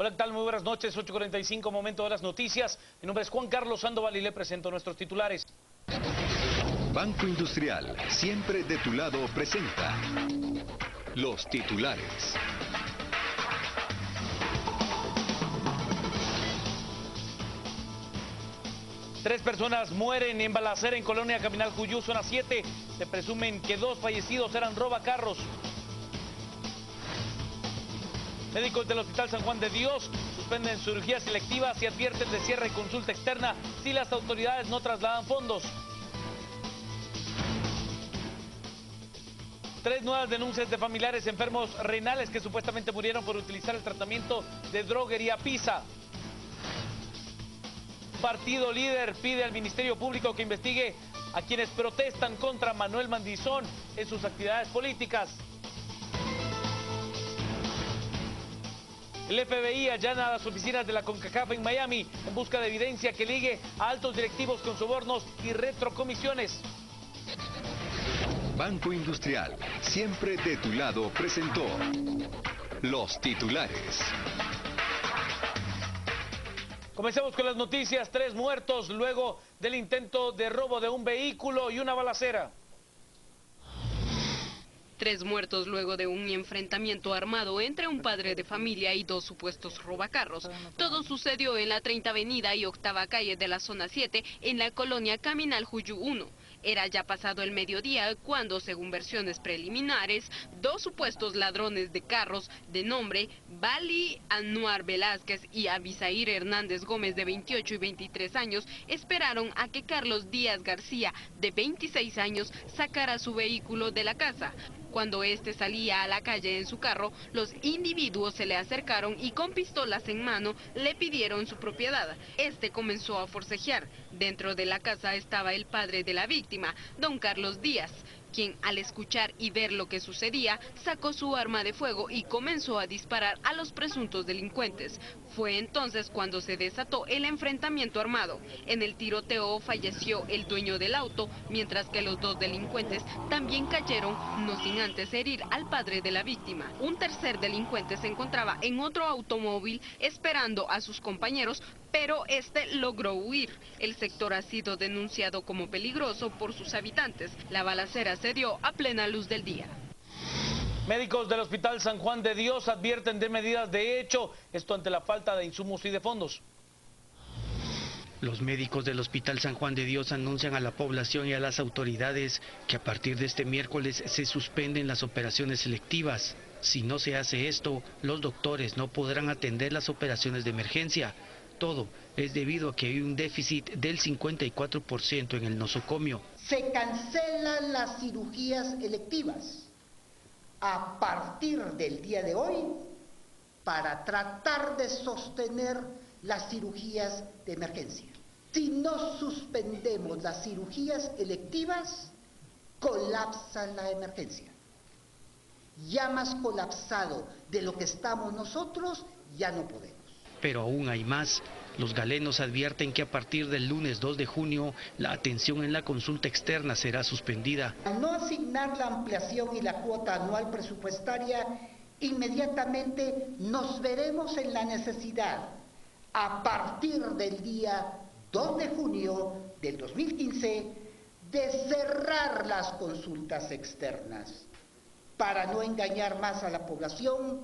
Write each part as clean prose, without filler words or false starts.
Hola, ¿qué tal? Muy buenas noches, 8:45, momento de las noticias. Mi nombre es Juan Carlos Sandoval y le presento nuestros titulares. Banco Industrial, siempre de tu lado, presenta los titulares. Tres personas mueren en balacera en Colonia Caminal Juyú, zona 7. Se presumen que 2 fallecidos eran robacarros. Médicos del Hospital San Juan de Dios suspenden cirugías selectivas y advierten de cierre y consulta externa si las autoridades no trasladan fondos. 3 nuevas denuncias de familiares enfermos renales que supuestamente murieron por utilizar el tratamiento de droguería Pisa. Partido líder pide al Ministerio Público que investigue a quienes protestan contra Manuel Mandizón en sus actividades políticas. El FBI allana las oficinas de la CONCACAF en Miami en busca de evidencia que ligue a altos directivos con sobornos y retrocomisiones. Banco Industrial, siempre de tu lado, presentó los titulares. Comencemos con las noticias. 3 muertos luego del intento de robo de un vehículo y una balacera. 3 muertos luego de un enfrentamiento armado entre un padre de familia y 2 supuestos robacarros. Todo sucedió en la 30 Avenida y 8ª Calle de la Zona 7, en la colonia Caminal Juyú 1. Era ya pasado el mediodía cuando, según versiones preliminares, 2 supuestos ladrones de carros de nombre Bali Anuar Velázquez y Abisair Hernández Gómez, de 28 y 23 años, esperaron a que Carlos Díaz García, de 26 años, sacara su vehículo de la casa. Cuando este salía a la calle en su carro, los individuos se le acercaron y con pistolas en mano le pidieron su propiedad. Este comenzó a forcejear. Dentro de la casa estaba el padre de la víctima, don Carlos Díaz, quien al escuchar y ver lo que sucedía, sacó su arma de fuego y comenzó a disparar a los presuntos delincuentes. Fue entonces cuando se desató el enfrentamiento armado. En el tiroteo falleció el dueño del auto, mientras que los 2 delincuentes también cayeron, no sin antes herir al padre de la víctima. Un tercer delincuente se encontraba en otro automóvil esperando a sus compañeros, pero este logró huir. El sector ha sido denunciado como peligroso por sus habitantes. La balacera se dio a plena luz del día. Médicos del Hospital San Juan de Dios advierten de medidas de hecho, esto ante la falta de insumos y de fondos. Los médicos del Hospital San Juan de Dios anuncian a la población y a las autoridades que a partir de este miércoles se suspenden las operaciones selectivas. Si no se hace esto, los doctores no podrán atender las operaciones de emergencia. Todo es debido a que hay un déficit del 54% en el nosocomio. Se cancelan las cirugías electivas a partir del día de hoy para tratar de sostener las cirugías de emergencia. Si no suspendemos las cirugías electivas, colapsa la emergencia. Ya más colapsado de lo que estamos nosotros, ya no podemos. Pero aún hay más. Los galenos advierten que a partir del lunes 2 de junio, la atención en la consulta externa será suspendida. Al no asignar la ampliación y la cuota anual presupuestaria, inmediatamente nos veremos en la necesidad, a partir del día 2 de junio del 2015, de cerrar las consultas externas, para no engañar más a la población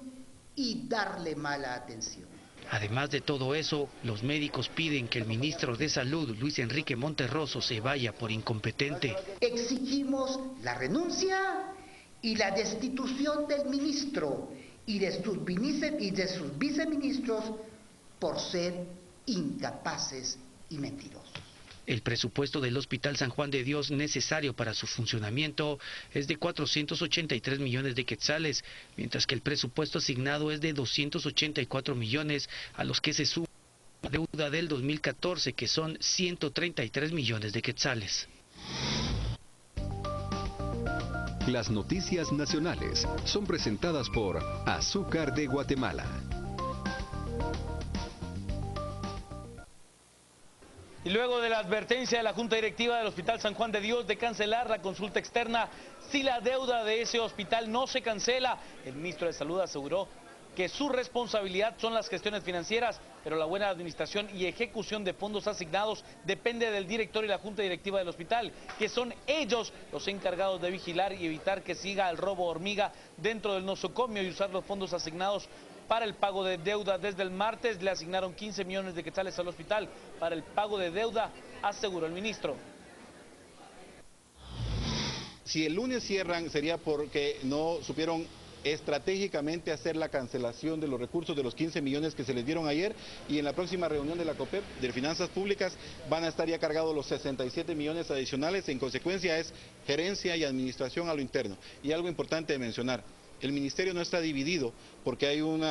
y darle mala atención. Además de todo eso, los médicos piden que el ministro de Salud, Luis Enrique Monterroso, se vaya por incompetente. Exigimos la renuncia y la destitución del ministro y de sus viceministros por ser incapaces y mentirosos. El presupuesto del Hospital San Juan de Dios necesario para su funcionamiento es de 483 millones de quetzales, mientras que el presupuesto asignado es de 284 millones, a los que se suma la deuda del 2014, que son 133 millones de quetzales. Las noticias nacionales son presentadas por Azúcar de Guatemala. Y luego de la advertencia de la Junta Directiva del Hospital San Juan de Dios de cancelar la consulta externa, si la deuda de ese hospital no se cancela, el ministro de Salud aseguró que su responsabilidad son las gestiones financieras, pero la buena administración y ejecución de fondos asignados depende del director y la junta directiva del hospital, que son ellos los encargados de vigilar y evitar que siga el robo hormiga dentro del nosocomio y usar los fondos asignados para el pago de deuda. Desde el martes le asignaron 15 millones de quetzales al hospital para el pago de deuda, aseguró el ministro. Si el lunes cierran sería porque no supieron estratégicamente hacer la cancelación de los recursos de los 15 millones que se les dieron ayer, y en la próxima reunión de la COPEP de Finanzas Públicas van a estar ya cargados los 67 millones adicionales. En consecuencia es gerencia y administración a lo interno. Y algo importante de mencionar: el ministerio no está dividido porque hay un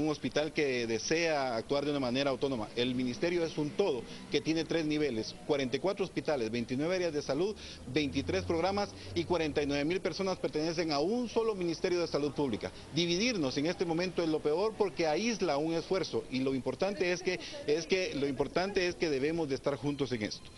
hospital que desea actuar de una manera autónoma. El ministerio es un todo que tiene 3 niveles, 44 hospitales, 29 áreas de salud, 23 programas y 49.000 personas pertenecen a un solo Ministerio de Salud Pública. Dividirnos en este momento es lo peor porque aísla un esfuerzo, y lo importante es que debemos de estar juntos en esto.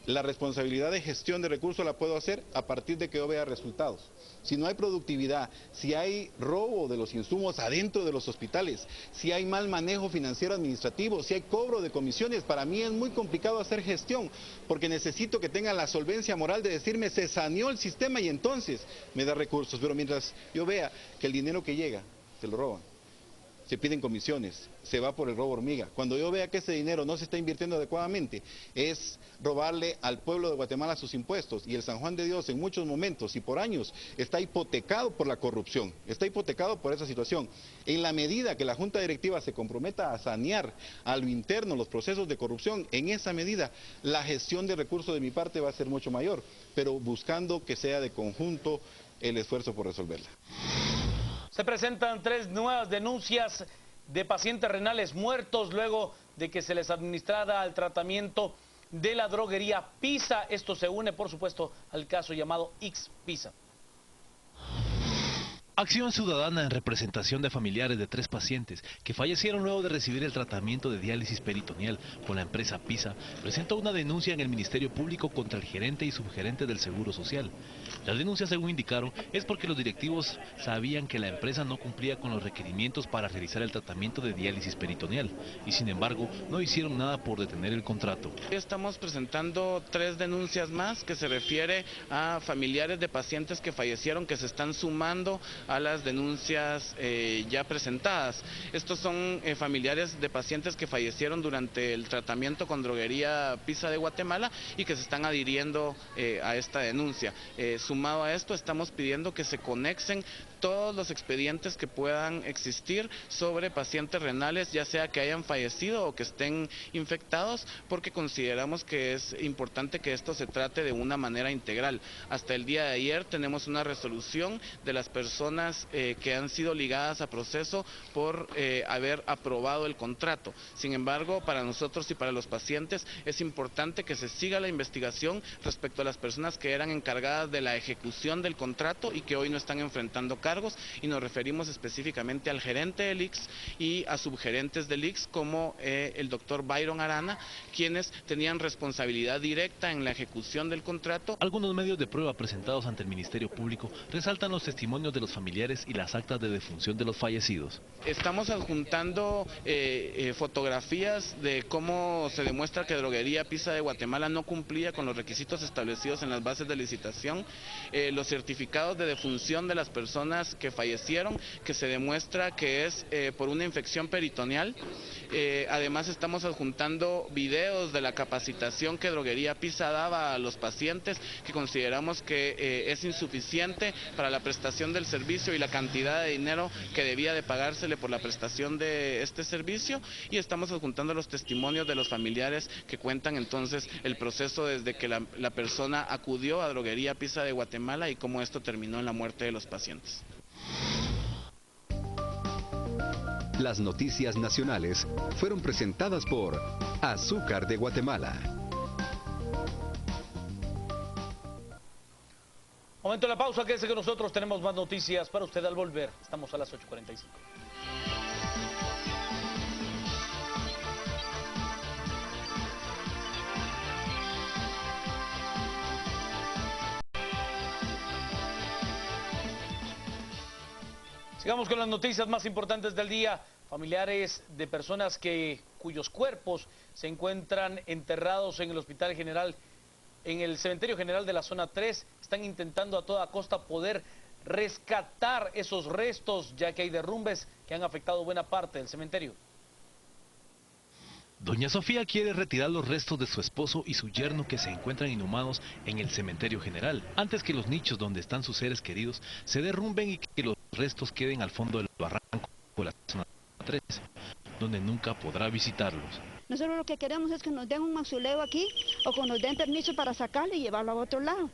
La responsabilidad de gestión de recursos la puedo hacer a partir de que yo vea resultados. Si no hay productividad, si hay robo de los insumos adentro de los hospitales, si hay mal manejo financiero administrativo, si hay cobro de comisiones, para mí es muy complicado hacer gestión, porque necesito que tenga la solvencia moral de decirme se saneó el sistema y entonces me da recursos. Pero mientras yo vea que el dinero que llega se lo roban, se piden comisiones, se va por el robo hormiga, cuando yo vea que ese dinero no se está invirtiendo adecuadamente, es robarle al pueblo de Guatemala sus impuestos. Y el San Juan de Dios en muchos momentos y por años está hipotecado por la corrupción, está hipotecado por esa situación. En la medida que la Junta Directiva se comprometa a sanear a lo interno los procesos de corrupción, en esa medida la gestión de recursos de mi parte va a ser mucho mayor, pero buscando que sea de conjunto el esfuerzo por resolverla. Se presentan 3 nuevas denuncias de pacientes renales muertos luego de que se les administrara el tratamiento de la droguería Pisa. Esto se une, por supuesto, al caso llamado X-Pisa. Acción Ciudadana, en representación de familiares de 3 pacientes que fallecieron luego de recibir el tratamiento de diálisis peritoneal con la empresa Pisa, presentó una denuncia en el Ministerio Público contra el gerente y subgerente del Seguro Social. La denuncia, según indicaron, es porque los directivos sabían que la empresa no cumplía con los requerimientos para realizar el tratamiento de diálisis peritoneal y, sin embargo, no hicieron nada por detener el contrato. Estamos presentando 3 denuncias más que se refiere a familiares de pacientes que fallecieron, que se están sumando a las denuncias ya presentadas. Estos son familiares de pacientes que fallecieron durante el tratamiento con droguería Pisa de Guatemala y que se están adhiriendo a esta denuncia. Sumado a esto, estamos pidiendo que se conexen todos los expedientes que puedan existir sobre pacientes renales, ya sea que hayan fallecido o que estén infectados, porque consideramos que es importante que esto se trate de una manera integral. Hasta el día de ayer tenemos una resolución de las personas que han sido ligadas a proceso por haber aprobado el contrato. Sin embargo, para nosotros y para los pacientes es importante que se siga la investigación respecto a las personas que eran encargadas de la ejecución del contrato y que hoy no están enfrentando cargos, y nos referimos específicamente al gerente del IX y a subgerentes del IX como el doctor Byron Arana, quienes tenían responsabilidad directa en la ejecución del contrato. Algunos medios de prueba presentados ante el Ministerio Público resaltan los testimonios de los familiares y las actas de defunción de los fallecidos. Estamos adjuntando fotografías de cómo se demuestra que Droguería Pisa de Guatemala no cumplía con los requisitos establecidos en las bases de licitación, los certificados de defunción de las personas que fallecieron, que se demuestra que es por una infección peritoneal. Además estamos adjuntando videos de la capacitación que Droguería Pisa daba a los pacientes, que consideramos que es insuficiente para la prestación del servicio y la cantidad de dinero que debía de pagársele por la prestación de este servicio, y estamos adjuntando los testimonios de los familiares que cuentan entonces el proceso desde que la persona acudió a Droguería Pisa de Guatemala y cómo esto terminó en la muerte de los pacientes. Las noticias nacionales fueron presentadas por Azúcar de Guatemala. Momento de la pausa, quédese que nosotros tenemos más noticias para usted al volver. Estamos a las 8:45. Sigamos con las noticias más importantes del día. Familiares de personas cuyos cuerpos se encuentran enterrados en el Hospital General, en el Cementerio General de la Zona 3, están intentando a toda costa poder rescatar esos restos, ya que hay derrumbes que han afectado buena parte del cementerio. Doña Sofía quiere retirar los restos de su esposo y su yerno que se encuentran inhumados en el Cementerio General, antes que los nichos donde están sus seres queridos se derrumben y que los restos queden al fondo del barranco de la Zona 3, donde nunca podrá visitarlos. Nosotros lo que queremos es que nos den un mausoleo aquí o que nos den permiso para sacarlo y llevarlo a otro lado.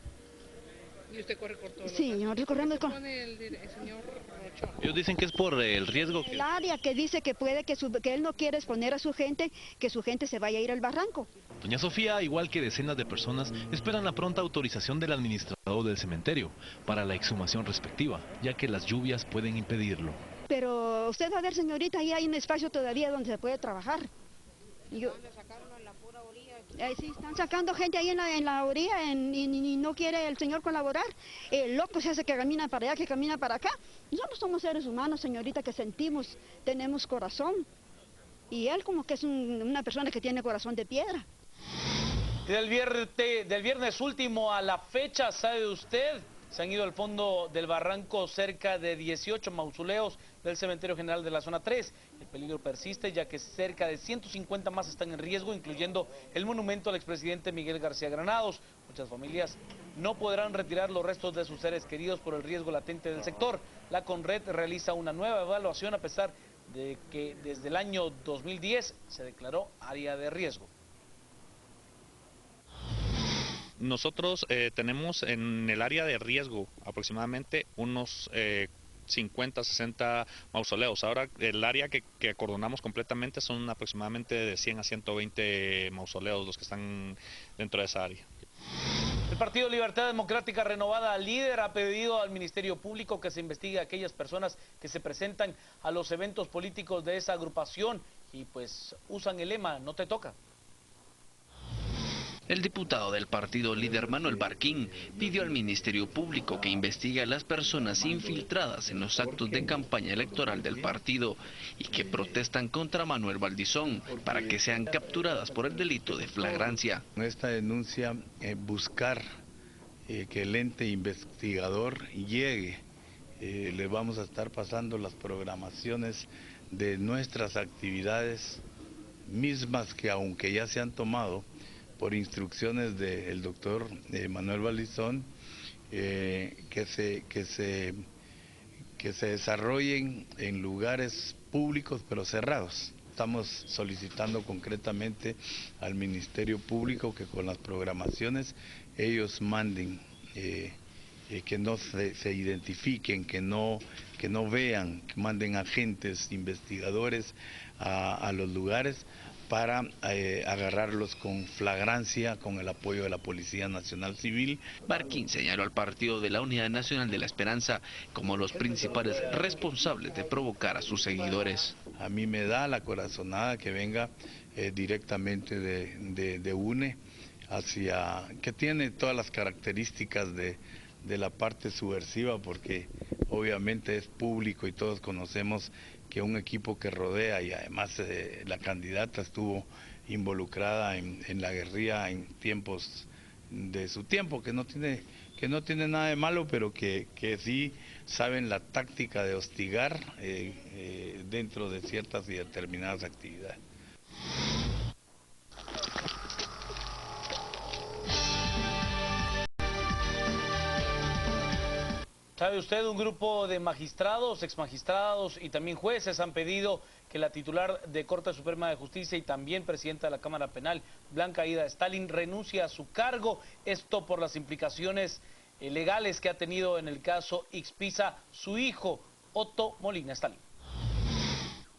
¿Y usted corre por todo? Sí, nosotros corremos con... el señor Rochón? Ellos dicen que es por el riesgo que... El área que dice que puede que él no quiere exponer a su gente, que su gente se vaya a ir al barranco. Doña Sofía, igual que decenas de personas, esperan la pronta autorización del administrador del cementerio para la exhumación respectiva, ya que las lluvias pueden impedirlo. Pero usted va a ver, señorita, ahí hay un espacio todavía donde se puede trabajar. Sí, están sacando gente ahí en la orilla y no quiere el señor colaborar. El loco se hace que camina para allá, que camina para acá. Nosotros somos seres humanos, señorita, que sentimos, tenemos corazón. Y él como que es una persona que tiene corazón de piedra. Del viernes último a la fecha, ¿sabe usted? Se han ido al fondo del barranco cerca de 18 mausoleos del Cementerio General de la Zona 3. El peligro persiste ya que cerca de 150 más están en riesgo, incluyendo el monumento al expresidente Miguel García Granados. Muchas familias no podrán retirar los restos de sus seres queridos por el riesgo latente del sector. La CONRED realiza una nueva evaluación a pesar de que desde el año 2010 se declaró área de riesgo. Nosotros tenemos en el área de riesgo aproximadamente unos 50, 60 mausoleos. Ahora el área que acordonamos completamente son aproximadamente de 100 a 120 mausoleos los que están dentro de esa área. El Partido Libertad Democrática Renovada, líder, ha pedido al Ministerio Público que se investigue a aquellas personas que se presentan a los eventos políticos de esa agrupación y pues usan el lema "no te toca". El diputado del partido líder Manuel Barquín pidió al Ministerio Público que investigue a las personas infiltradas en los actos de campaña electoral del partido y que protestan contra Manuel Valdizón para que sean capturadas por el delito de flagrancia. Esta denuncia buscar que el ente investigador llegue. Le vamos a estar pasando las programaciones de nuestras actividades mismas que aunque ya se han tomado por instrucciones del doctor Manuel Valdizón, que se desarrollen en lugares públicos pero cerrados. Estamos solicitando concretamente al Ministerio Público que con las programaciones ellos manden, que no se identifiquen, que no vean, que manden agentes, investigadores a los lugares para agarrarlos con flagrancia, con el apoyo de la Policía Nacional Civil. Barquín señaló al Partido de la Unidad Nacional de la Esperanza como los principales responsables de provocar a sus seguidores. A mí me da la corazonada que venga directamente de UNE, que tiene todas las características de la parte subversiva, porque obviamente es público y todos conocemos que un equipo que rodea y además la candidata estuvo involucrada en la guerrilla en tiempos de su tiempo, que no tiene nada de malo, pero que sí saben la táctica de hostigar dentro de ciertas y determinadas actividades. ¿Sabe usted? Un grupo de magistrados, exmagistrados y también jueces han pedido que la titular de Corte Suprema de Justicia y también presidenta de la Cámara Penal, Blanca Aída Stalin, renuncie a su cargo. Esto por las implicaciones legales que ha tenido en el caso Expisa su hijo, Otto Molina Stalin.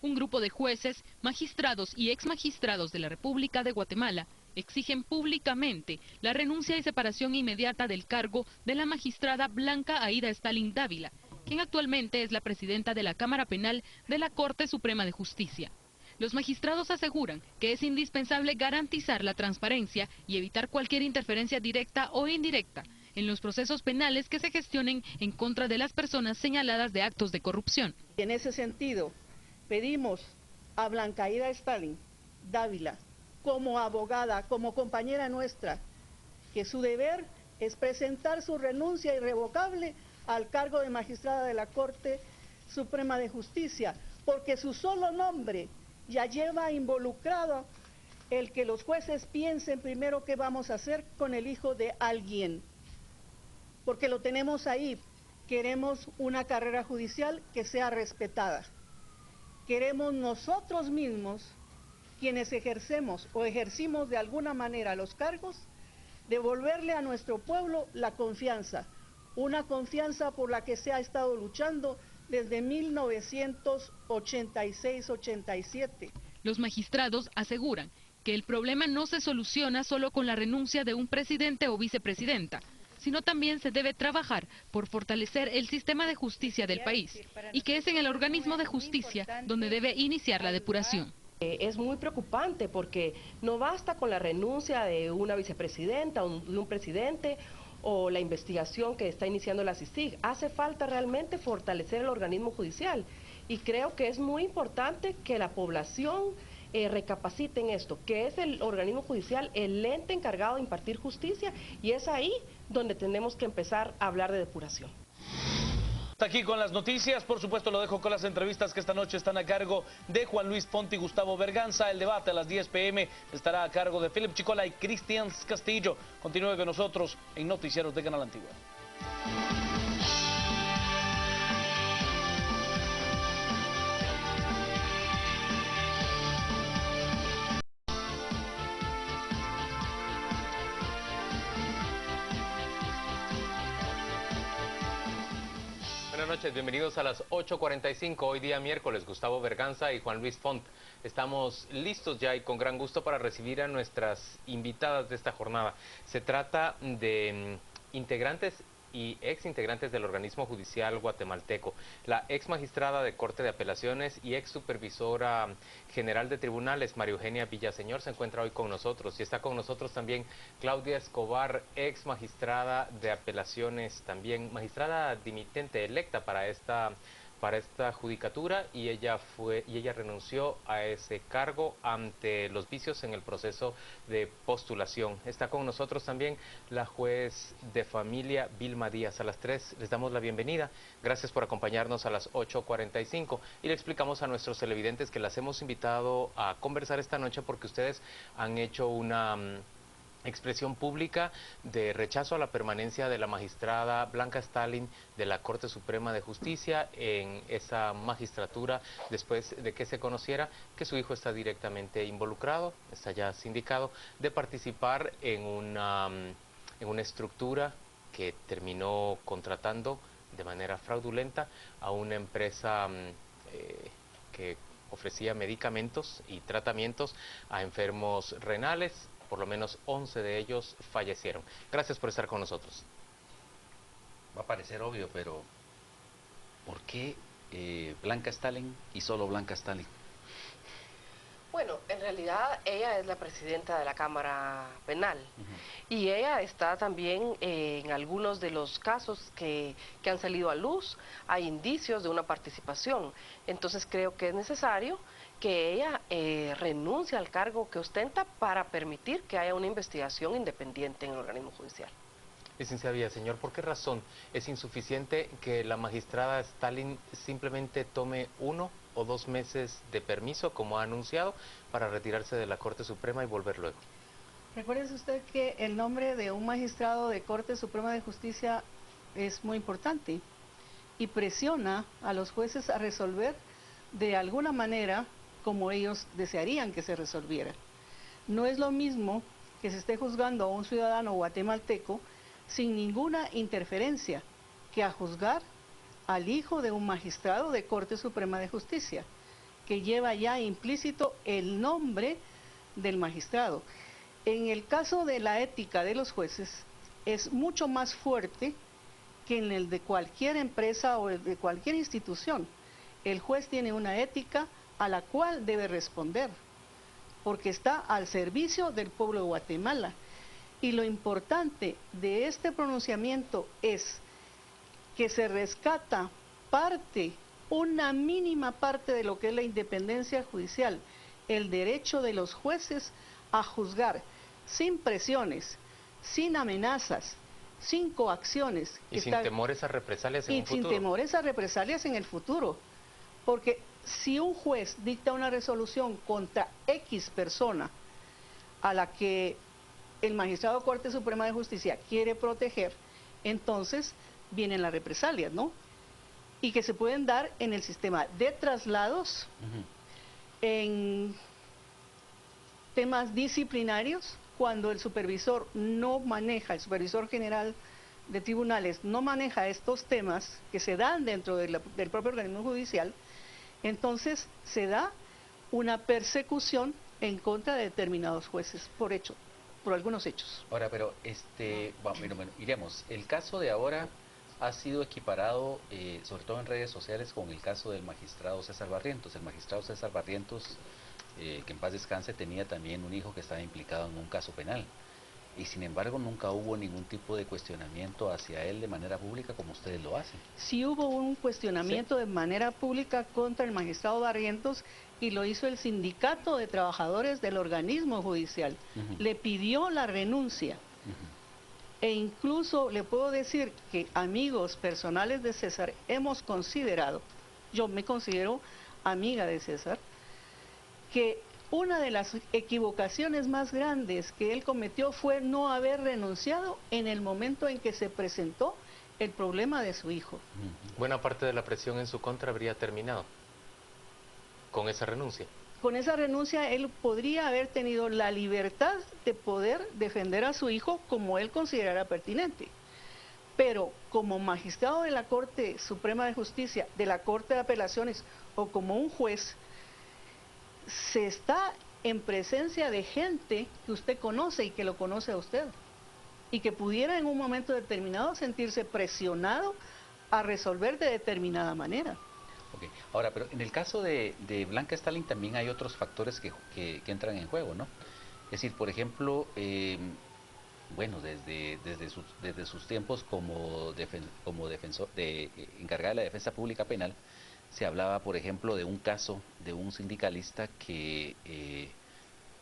Un grupo de jueces, magistrados y exmagistrados de la República de Guatemala exigen públicamente la renuncia y separación inmediata del cargo de la magistrada Blanca Aída Stalin Dávila, quien actualmente es la presidenta de la Cámara Penal de la Corte Suprema de Justicia. Los magistrados aseguran que es indispensable garantizar la transparencia y evitar cualquier interferencia directa o indirecta en los procesos penales que se gestionen en contra de las personas señaladas de actos de corrupción. En ese sentido, pedimos a Blanca Aída Stalin Dávila, como abogada, como compañera nuestra, que su deber es presentar su renuncia irrevocable al cargo de magistrada de la Corte Suprema de Justicia, porque su solo nombre ya lleva involucrado el que los jueces piensen primero qué vamos a hacer con el hijo de alguien, porque lo tenemos ahí. Queremos una carrera judicial que sea respetada. Queremos nosotros mismos, quienes ejercemos o ejercimos de alguna manera los cargos, devolverle a nuestro pueblo la confianza, una confianza por la que se ha estado luchando desde 1986-87. Los magistrados aseguran que el problema no se soluciona solo con la renuncia de un presidente o vicepresidenta, sino también se debe trabajar por fortalecer el sistema de justicia del país, y que es en el organismo de justicia donde debe iniciar la depuración. Es muy preocupante porque no basta con la renuncia de una vicepresidenta o de un presidente o la investigación que está iniciando la CICIG. Hace falta realmente fortalecer el organismo judicial, y creo que es muy importante que la población recapacite en esto, que es el organismo judicial el ente encargado de impartir justicia, y es ahí donde tenemos que empezar a hablar de depuración. Hasta aquí con las noticias. Por supuesto lo dejo con las entrevistas que esta noche están a cargo de Juan Luis Font y Gustavo Berganza. El debate a las 10 p.m. estará a cargo de Philip Chicola y Cristian Castillo. Continúe con nosotros en Noticieros de Canal Antigua. Buenas noches, bienvenidos a las 8:45, hoy día miércoles. Gustavo Berganza y Juan Luis Font. Estamos listos ya y con gran gusto para recibir a nuestras invitadas de esta jornada. Se trata de integrantes y ex integrantes del organismo judicial guatemalteco, la ex magistrada de Corte de Apelaciones y ex supervisora general de tribunales, María Eugenia Villaseñor, se encuentra hoy con nosotros, y está con nosotros también Claudia Escobar, ex magistrada de apelaciones, también magistrada dimitente electa para esta judicatura, y ella renunció a ese cargo ante los vicios en el proceso de postulación. Está con nosotros también la juez de familia Vilma Díaz. A las 3 les damos la bienvenida. Gracias por acompañarnos a las 8:45, y le explicamos a nuestros televidentes que las hemos invitado a conversar esta noche porque ustedes han hecho una expresión pública de rechazo a la permanencia de la magistrada Blanca Stalin de la Corte Suprema de Justicia en esa magistratura, después de que se conociera que su hijo está directamente involucrado, está ya sindicado, de participar en una estructura que terminó contratando de manera fraudulenta a una empresa que ofrecía medicamentos y tratamientos a enfermos renales. Por lo menos 11 de ellos fallecieron. Gracias por estar con nosotros. Va a parecer obvio, pero ¿por qué Blanca Stalin y solo Blanca Stalin? Bueno, en realidad ella es la presidenta de la Cámara Penal, y ella está también en algunos de los casos que han salido a luz. Hay indicios de una participación. Entonces creo que es necesario que ella renuncie al cargo que ostenta para permitir que haya una investigación independiente en el organismo judicial. Licenciada Villaseñor, ¿por qué razón es insuficiente que la magistrada Stalin simplemente tome 1 o 2 meses de permiso, como ha anunciado, para retirarse de la Corte Suprema y volver luego? Recuérdese usted que el nombre de un magistrado de Corte Suprema de Justicia es muy importante y presiona a los jueces a resolver de alguna manera como ellos desearían que se resolviera. No es lo mismo que se esté juzgando a un ciudadano guatemalteco sin ninguna interferencia que a juzgar al hijo de un magistrado de Corte Suprema de Justicia, que lleva ya implícito el nombre del magistrado. En el caso de la ética de los jueces es mucho más fuerte que en el de cualquier empresa o el de cualquier institución. El juez tiene una ética a la cual debe responder, porque está al servicio del pueblo de Guatemala. Y lo importante de este pronunciamiento es que se rescata una mínima parte de lo que es la independencia judicial, el derecho de los jueces a juzgar sin presiones, sin amenazas, sin coacciones. Y sin temores a represalias en un futuro. Y sin temores a represalias en el futuro. Porque si un juez dicta una resolución contra X persona a la que el magistrado Corte Suprema de Justicia quiere proteger, entonces vienen las represalias, ¿no? Y que se pueden dar en el sistema de traslados, en temas disciplinarios, cuando el supervisor no maneja, el supervisor general de tribunales no maneja estos temas que se dan dentro del propio organismo judicial, entonces se da una persecución en contra de determinados jueces por algunos hechos. Ahora, pero bueno, iremos. El caso de ahora ha sido equiparado, sobre todo en redes sociales, con el caso del magistrado César Barrientos. El magistrado César Barrientos, que en paz descanse, tenía también un hijo que estaba implicado en un caso penal. Y sin embargo nunca hubo ningún tipo de cuestionamiento hacia él de manera pública como ustedes lo hacen. Sí hubo un cuestionamiento de manera pública contra el magistrado Barrientos y lo hizo el sindicato de trabajadores del organismo judicial. Le pidió la renuncia. E incluso le puedo decir que amigos personales de César hemos considerado, yo me considero amiga de César, que una de las equivocaciones más grandes que él cometió fue no haber renunciado en el momento en que se presentó el problema de su hijo. Buena parte de la presión en su contra habría terminado con esa renuncia. Con esa renuncia él podría haber tenido la libertad de poder defender a su hijo como él considerara pertinente. Pero como magistrado de la Corte Suprema de Justicia, de la Corte de Apelaciones o como un juez, se está en presencia de gente que usted conoce y que lo conoce a usted y que pudiera en un momento determinado sentirse presionado a resolver de determinada manera. Okay. Ahora, pero en el caso de Blanca Stalin también hay otros factores que entran en juego, ¿no? Es decir, por ejemplo, bueno, desde sus tiempos como defensor encargada de la defensa pública penal, se hablaba, por ejemplo, de un caso de un sindicalista que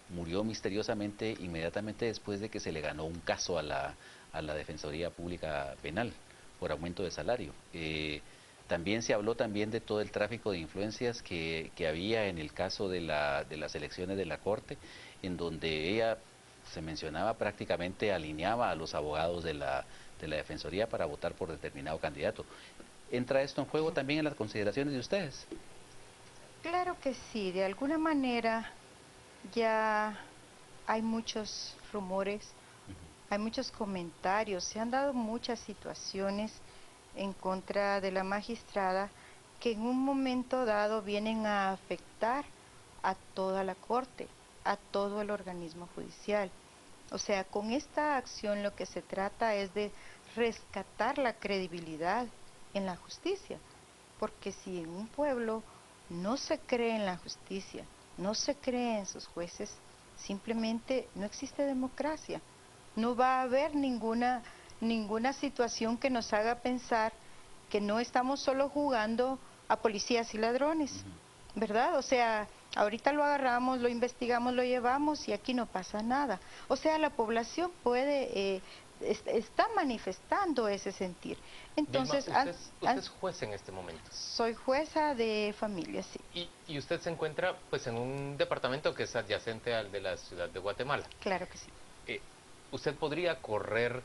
murió misteriosamente inmediatamente después de que se le ganó un caso a la Defensoría Pública Penal por aumento de salario. También se habló también de todo el tráfico de influencias que había en el caso de las elecciones de la Corte, en donde ella, se mencionaba, prácticamente alineaba a los abogados de la Defensoría para votar por determinado candidato. ¿Entra esto en juego también en las consideraciones de ustedes? Claro que sí, de alguna manera ya hay muchos rumores, hay muchos comentarios, se han dado muchas situaciones en contra de la magistrada que en un momento dado vienen a afectar a toda la Corte, a todo el organismo judicial. O sea, con esta acción lo que se trata es de rescatar la credibilidad en la justicia, porque si en un pueblo no se cree en la justicia, no se cree en sus jueces, simplemente no existe democracia. No va a haber ninguna situación que nos haga pensar que no estamos solo jugando a policías y ladrones, ¿verdad? O sea, ahorita lo agarramos, lo investigamos, lo llevamos y aquí no pasa nada. O sea, la población está manifestando ese sentir. Entonces, Vilma, usted es juez en este momento. Soy jueza de familia, sí. Y usted se encuentra pues en un departamento que es adyacente al de la ciudad de Guatemala. Claro que sí. ¿Usted podría correr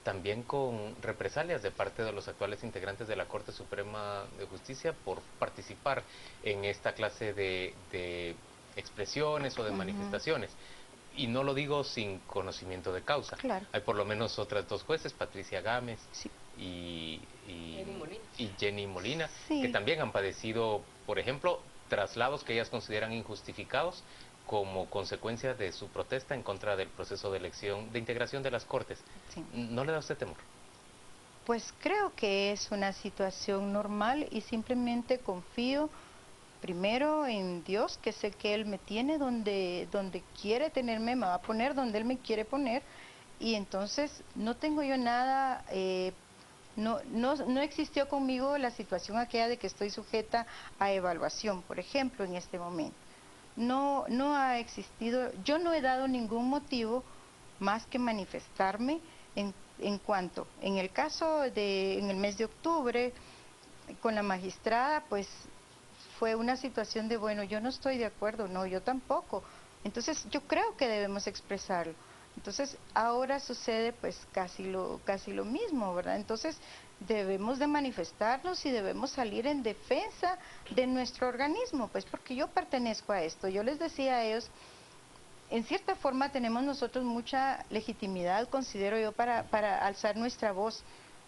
también con represalias de parte de los actuales integrantes de la Corte Suprema de Justicia por participar en esta clase de expresiones o de manifestaciones? Y no lo digo sin conocimiento de causa. Claro. Hay por lo menos otras dos jueces, Patricia Gámez y Jenny Molina, que también han padecido, por ejemplo, traslados que ellas consideran injustificados como consecuencia de su protesta en contra del proceso de elección, de integración de las Cortes. Sí. ¿No le da a usted temor? Pues creo que es una situación normal y simplemente confío primero en Dios, que sé que Él me tiene donde quiere tenerme, me va a poner donde Él me quiere poner, y entonces no tengo yo nada, no existió conmigo la situación aquella de que estoy sujeta a evaluación, por ejemplo, en este momento. No ha existido, yo no he dado ningún motivo más que manifestarme en cuanto, en el caso en el mes de octubre, con la magistrada, pues fue una situación de, bueno, yo no estoy de acuerdo, no, yo tampoco. Entonces yo creo que debemos expresarlo. Entonces ahora sucede pues casi lo mismo, ¿verdad? Entonces debemos de manifestarnos y debemos salir en defensa de nuestro organismo, pues porque yo pertenezco a esto. Yo les decía a ellos, en cierta forma tenemos nosotros mucha legitimidad, considero yo, para alzar nuestra voz.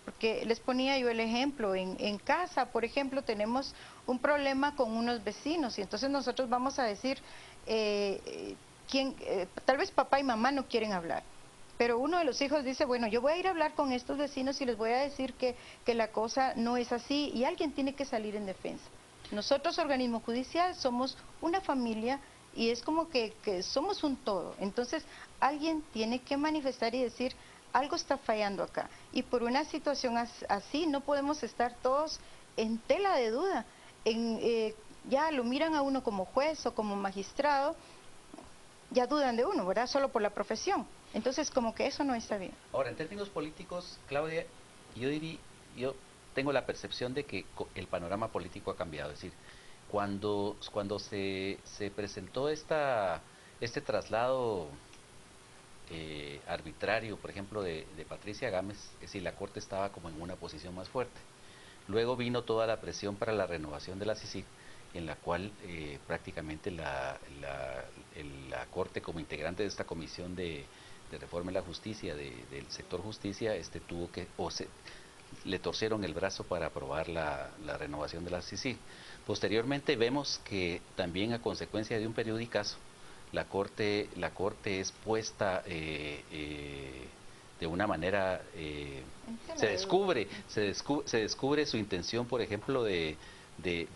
Porque les ponía yo el ejemplo, en casa, por ejemplo, tenemos un problema con unos vecinos y entonces nosotros vamos a decir, tal vez papá y mamá no quieren hablar, pero uno de los hijos dice, bueno, yo voy a ir a hablar con estos vecinos y les voy a decir que la cosa no es así y alguien tiene que salir en defensa. Nosotros, organismo judicial, somos una familia y es como que somos un todo, entonces alguien tiene que manifestar y decir, algo está fallando acá. Y por una situación así no podemos estar todos en tela de duda. Ya lo miran a uno como juez o como magistrado, ya dudan de uno, ¿verdad? Solo por la profesión. Entonces, como que eso no está bien. Ahora, en términos políticos, Claudia, yo tengo la percepción de que el panorama político ha cambiado. Es decir, cuando se presentó este traslado arbitrario, por ejemplo, de Patricia Gámez, es decir, la Corte estaba como en una posición más fuerte. Luego vino toda la presión para la renovación de la CICIG, en la cual prácticamente la Corte, como integrante de esta comisión de reforma de la justicia, del sector justicia, tuvo que, le torcieron el brazo para aprobar la renovación de la CICIG. Posteriormente vemos que también a consecuencia de un periodicazo, la corte es puesta de una manera, se descubre su intención, por ejemplo, de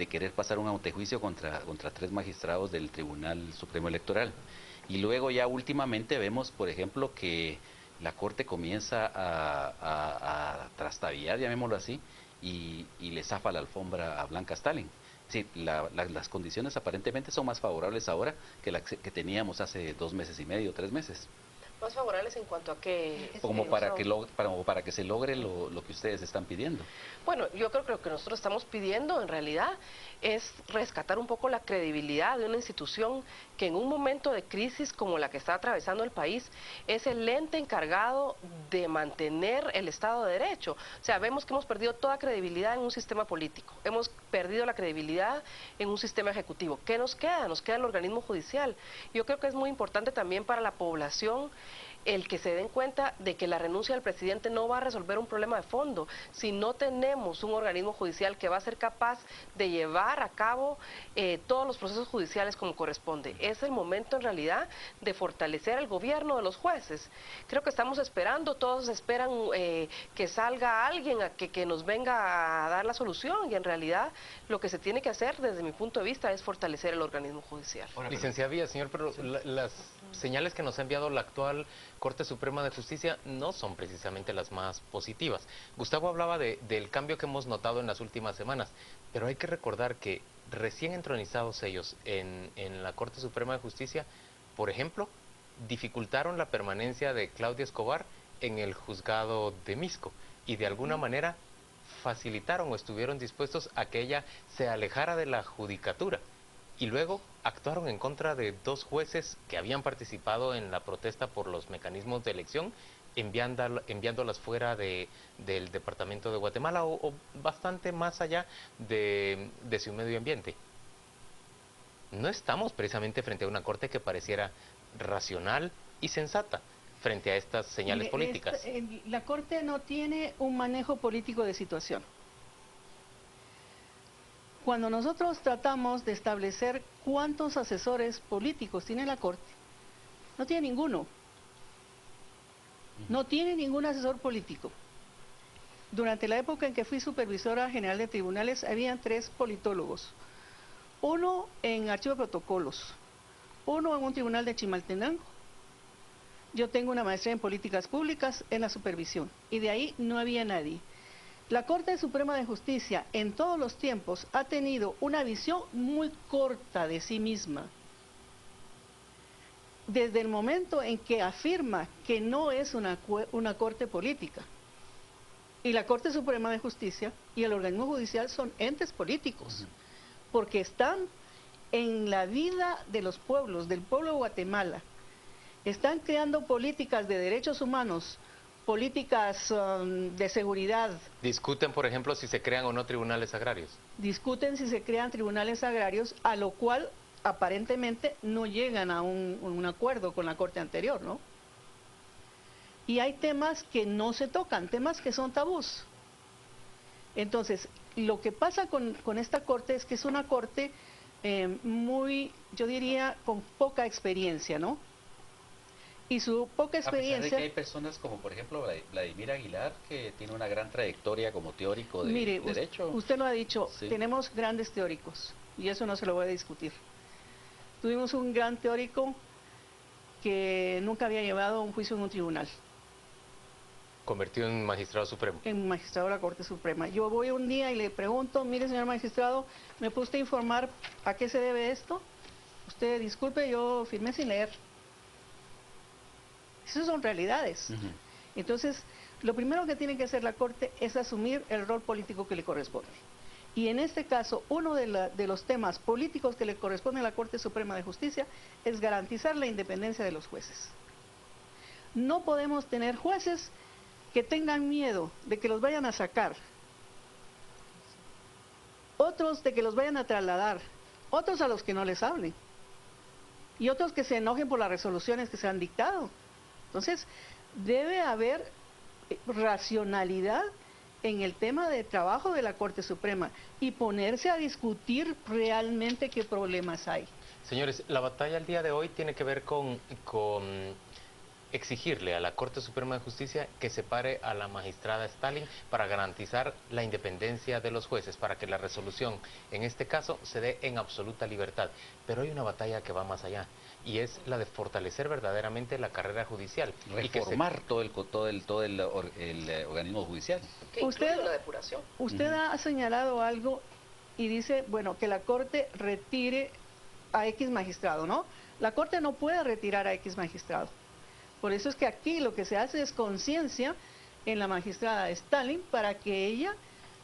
querer pasar un antejuicio contra 3 magistrados del Tribunal Supremo Electoral. Y luego ya últimamente vemos, por ejemplo, que la Corte comienza a trastabillar, llamémoslo así, y le zafa la alfombra a Blanca Stalin. Sí, las condiciones aparentemente son más favorables ahora que las que teníamos hace 2 meses y medio, 3 meses. ¿Más favorables en cuanto a qué? Como para que se logre lo que ustedes están pidiendo. Bueno, yo creo que lo que nosotros estamos pidiendo en realidad es rescatar un poco la credibilidad de una institución que en un momento de crisis como la que está atravesando el país es el ente encargado de mantener el Estado de Derecho. O sea, vemos que hemos perdido toda credibilidad en un sistema político, hemos perdido la credibilidad en un sistema ejecutivo. ¿Qué nos queda? Nos queda el organismo judicial. Yo creo que es muy importante también para la población el que se den cuenta de que la renuncia del presidente no va a resolver un problema de fondo si no tenemos un organismo judicial que va a ser capaz de llevar a cabo todos los procesos judiciales como corresponde. Es el momento en realidad de fortalecer el gobierno de los jueces. Creo que estamos esperando, todos esperan que salga alguien que nos venga a dar la solución y en realidad lo que se tiene que hacer desde mi punto de vista es fortalecer el organismo judicial. Licenciada Villa, señor, pero las señales que nos ha enviado la actual Corte Suprema de Justicia no son precisamente las más positivas. Gustavo hablaba del cambio que hemos notado en las últimas semanas, pero hay que recordar que recién entronizados ellos en la Corte Suprema de Justicia, por ejemplo, dificultaron la permanencia de Claudia Escobar en el juzgado de Misco y de alguna manera facilitaron o estuvieron dispuestos a que ella se alejara de la judicatura. Y luego actuaron en contra de 2 jueces que habían participado en la protesta por los mecanismos de elección, enviándolas fuera del departamento de Guatemala o bastante más allá de su medio ambiente. No estamos precisamente frente a una corte que pareciera racional y sensata frente a estas señales políticas. La corte no tiene un manejo político de situación. Cuando nosotros tratamos de establecer cuántos asesores políticos tiene la Corte, no tiene ninguno. No tiene ningún asesor político. Durante la época en que fui supervisora general de tribunales, habían 3 politólogos. Uno en archivo de protocolos, uno en un tribunal de Chimaltenango yo tengo una maestría en políticas públicas en la supervisión, y de ahí no había nadie. La Corte Suprema de Justicia en todos los tiempos ha tenido una visión muy corta de sí misma. Desde el momento en que afirma que no es una corte política. Y la Corte Suprema de Justicia y el organismo judicial son entes políticos, porque están en la vida de los pueblos, del pueblo de Guatemala. Están creando políticas de derechos humanos, políticas de seguridad. Discuten, por ejemplo, si se crean o no tribunales agrarios. Discuten si se crean tribunales agrarios, a lo cual aparentemente no llegan a un acuerdo con la Corte anterior, ¿no? Y hay temas que no se tocan, temas que son tabús. Entonces, lo que pasa con esta Corte es que es una Corte muy, yo diría, con poca experiencia, ¿no? Y su poca experiencia... A pesar de que hay personas como, por ejemplo, Vladimir Aguilar, que tiene una gran trayectoria como teórico de derecho. Usted lo ha dicho, sí. Tenemos grandes teóricos, y eso no se lo voy a discutir. Tuvimos un gran teórico que nunca había llevado un juicio en un tribunal. Convertido en magistrado supremo. En magistrado de la Corte Suprema. Yo voy un día y le pregunto, mire señor magistrado, ¿me puede usted informar a qué se debe esto? Usted disculpe, yo firmé sin leer. Esas son realidades. Entonces, lo primero que tiene que hacer la Corte es asumir el rol político que le corresponde. Y en este caso, uno de los temas políticos que le corresponde a la Corte Suprema de Justicia es garantizar la independencia de los jueces. No podemos tener jueces que tengan miedo de que los vayan a sacar, otros de que los vayan a trasladar, otros a los que no les hablen, y otros que se enojen por las resoluciones que se han dictado. Entonces, debe haber racionalidad en el tema de trabajo de la Corte Suprema y ponerse a discutir realmente qué problemas hay. Señores, la batalla al día de hoy tiene que ver con exigirle a la Corte Suprema de Justicia que separe a la magistrada Stalin para garantizar la independencia de los jueces, para que la resolución, en este caso, se dé en absoluta libertad. Pero hay una batalla que va más allá, y es la de fortalecer verdaderamente la carrera judicial. Reformar todo el organismo judicial. Usted, la depuración. Usted ha señalado algo y dice, bueno, que la Corte retire a X magistrado, ¿no? La Corte no puede retirar a X magistrado. Por eso es que aquí lo que se hace es conciencia en la magistrada Stalin para que ella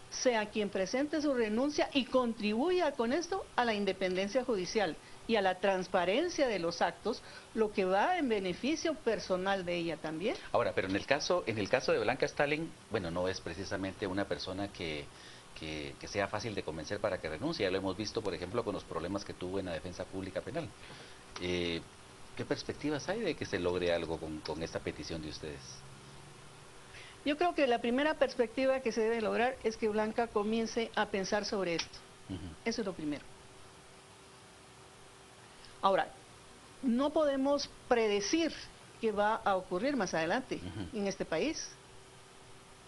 sea quien presente su renuncia y contribuya con esto a la independencia judicial y a la transparencia de los actos, lo que va en beneficio personal de ella también. Ahora, pero en el caso de Blanca Stalin, bueno, no es precisamente una persona que sea fácil de convencer para que renuncie. Ya lo hemos visto, por ejemplo, con los problemas que tuvo en la defensa pública penal. ¿Qué perspectivas hay de que se logre algo con esta petición de ustedes? Yo creo que la primera perspectiva que se debe lograr es que Blanca comience a pensar sobre esto. Eso es lo primero. Ahora, no podemos predecir qué va a ocurrir más adelante en este país.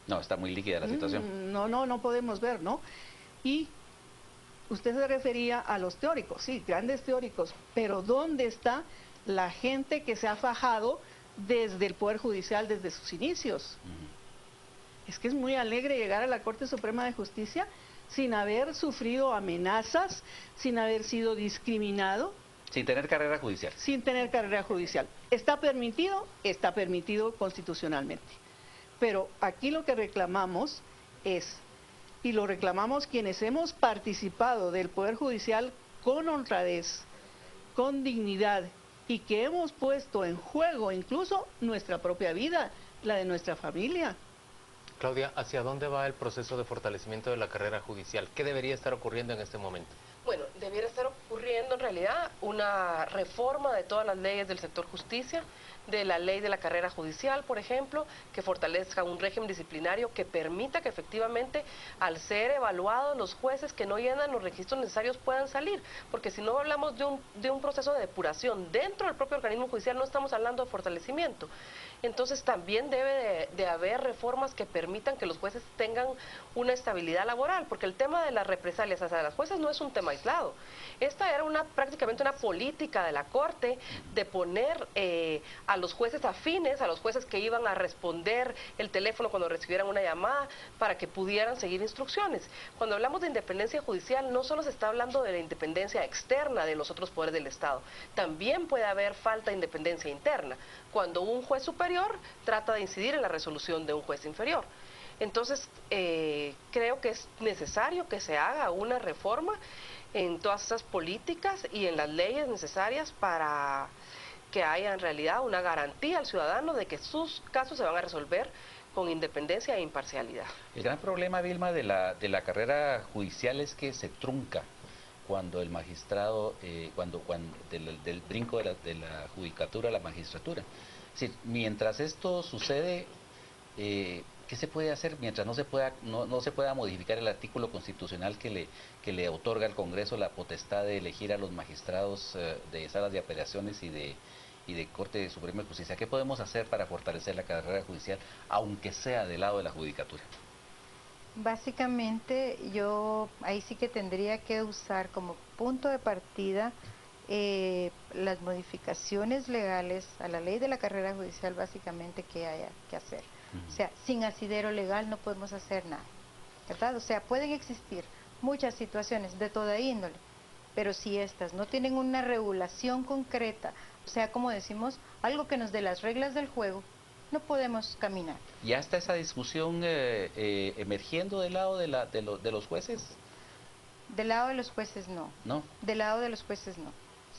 No, está muy líquida la situación. No podemos ver, ¿no? Y usted se refería a los teóricos, sí, grandes teóricos, pero ¿dónde está la gente que se ha fajado desde el Poder Judicial, desde sus inicios? Es que es muy alegre llegar a la Corte Suprema de Justicia sin haber sufrido amenazas, sin haber sido discriminado. Sin tener carrera judicial. Sin tener carrera judicial. ¿Está permitido constitucionalmente. Pero aquí lo que reclamamos es, y lo reclamamos quienes hemos participado del Poder Judicial con honradez, con dignidad, y que hemos puesto en juego incluso nuestra propia vida, la de nuestra familia. Claudia, ¿hacia dónde va el proceso de fortalecimiento de la carrera judicial? ¿Qué debería estar ocurriendo en este momento? Bueno, debiera estar ocurriendo en realidad una reforma de todas las leyes del sector justicia, de la ley de la carrera judicial, por ejemplo, que fortalezca un régimen disciplinario que permita que efectivamente, al ser evaluados, los jueces que no llenan los registros necesarios puedan salir, porque si no hablamos de un proceso de depuración dentro del propio organismo judicial, no estamos hablando de fortalecimiento. Entonces también debe de haber reformas que permitan que los jueces tengan una estabilidad laboral, porque el tema de las represalias hacia las jueces no es un tema aislado. Esta era prácticamente una política de la Corte de poner a los jueces afines, a los jueces que iban a responder el teléfono cuando recibieran una llamada, para que pudieran seguir instrucciones. Cuando hablamos de independencia judicial, no solo se está hablando de la independencia externa de los otros poderes del Estado, también puede haber falta de independencia interna, cuando un juez superior trata de incidir en la resolución de un juez inferior. Entonces, creo que es necesario que se haga una reforma en todas esas políticas y en las leyes necesarias para que haya en realidad una garantía al ciudadano de que sus casos se van a resolver con independencia e imparcialidad. El gran problema, Vilma, de la carrera judicial es que se trunca cuando el magistrado, del brinco de la judicatura a la magistratura. Es decir, mientras esto sucede, ¿qué se puede hacer mientras no se pueda modificar el artículo constitucional que le otorga al Congreso la potestad de elegir a los magistrados de salas de apelaciones y de Corte Suprema de Justicia? ¿Qué podemos hacer para fortalecer la carrera judicial, aunque sea del lado de la judicatura? Básicamente, yo ahí sí que tendría que usar como punto de partida las modificaciones legales a la ley de la carrera judicial, básicamente, que haya que hacer. O sea, sin asidero legal no podemos hacer nada, ¿verdad? O sea, pueden existir muchas situaciones de toda índole, pero si estas no tienen una regulación concreta, o sea, como decimos, algo que nos dé las reglas del juego, no podemos caminar. ¿Ya está esa discusión emergiendo del lado de los jueces? Del lado de los jueces no. ¿No? Del lado de los jueces no.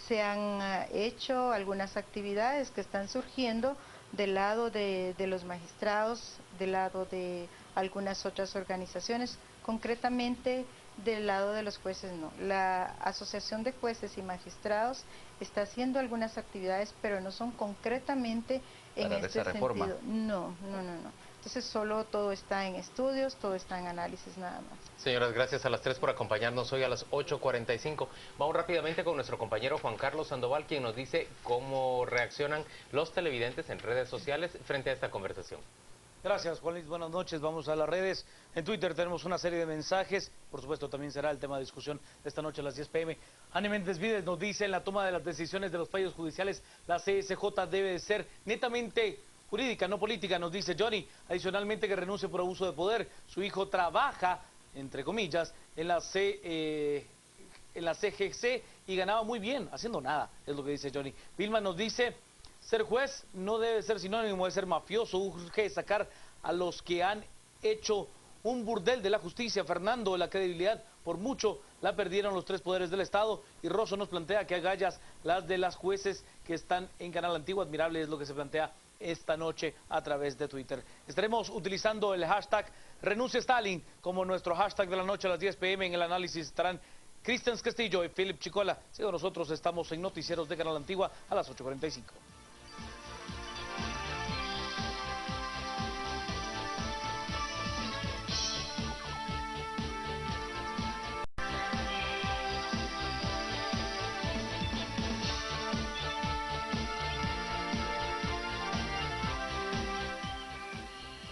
Se han hecho algunas actividades que están surgiendo del lado de los magistrados, del lado de algunas otras organizaciones, concretamente del lado de los jueces no. La Asociación de Jueces y Magistrados está haciendo algunas actividades, pero no son concretamente en este reforma. sentido. No. Entonces solo todo está en estudios, todo está en análisis nada más. Señoras, gracias a las 3 por acompañarnos hoy a las 8:45. Vamos rápidamente con nuestro compañero Juan Carlos Sandoval, quien nos dice cómo reaccionan los televidentes en redes sociales frente a esta conversación. Gracias, Juan Luis. Buenas noches. Vamos a las redes. En Twitter tenemos una serie de mensajes. Por supuesto, también será el tema de discusión de esta noche a las 10 p.m. Ani Méndez Vides nos dice: en la toma de las decisiones de los fallos judiciales, la CSJ debe de ser netamente jurídica, no política, nos dice Johnny. Adicionalmente, que renuncie por abuso de poder. Su hijo trabaja, entre comillas, en la CGC y ganaba muy bien, haciendo nada, es lo que dice Johnny. Vilma nos dice: ser juez no debe ser sinónimo de ser mafioso, urge sacar a los que han hecho un burdel de la justicia. Fernando, la credibilidad por mucho la perdieron los 3 poderes del Estado. Y Rosso nos plantea que agallas las de las jueces que están en Canal Antiguo. Admirable es lo que se plantea esta noche a través de Twitter. Estaremos utilizando el hashtag Renuncia Stalin como nuestro hashtag de la noche a las 10 p.m. En el análisis estarán Cristian Castillo y Philip Chicola. Sigo, nosotros estamos en Noticieros de Canal Antigua a las 8:45.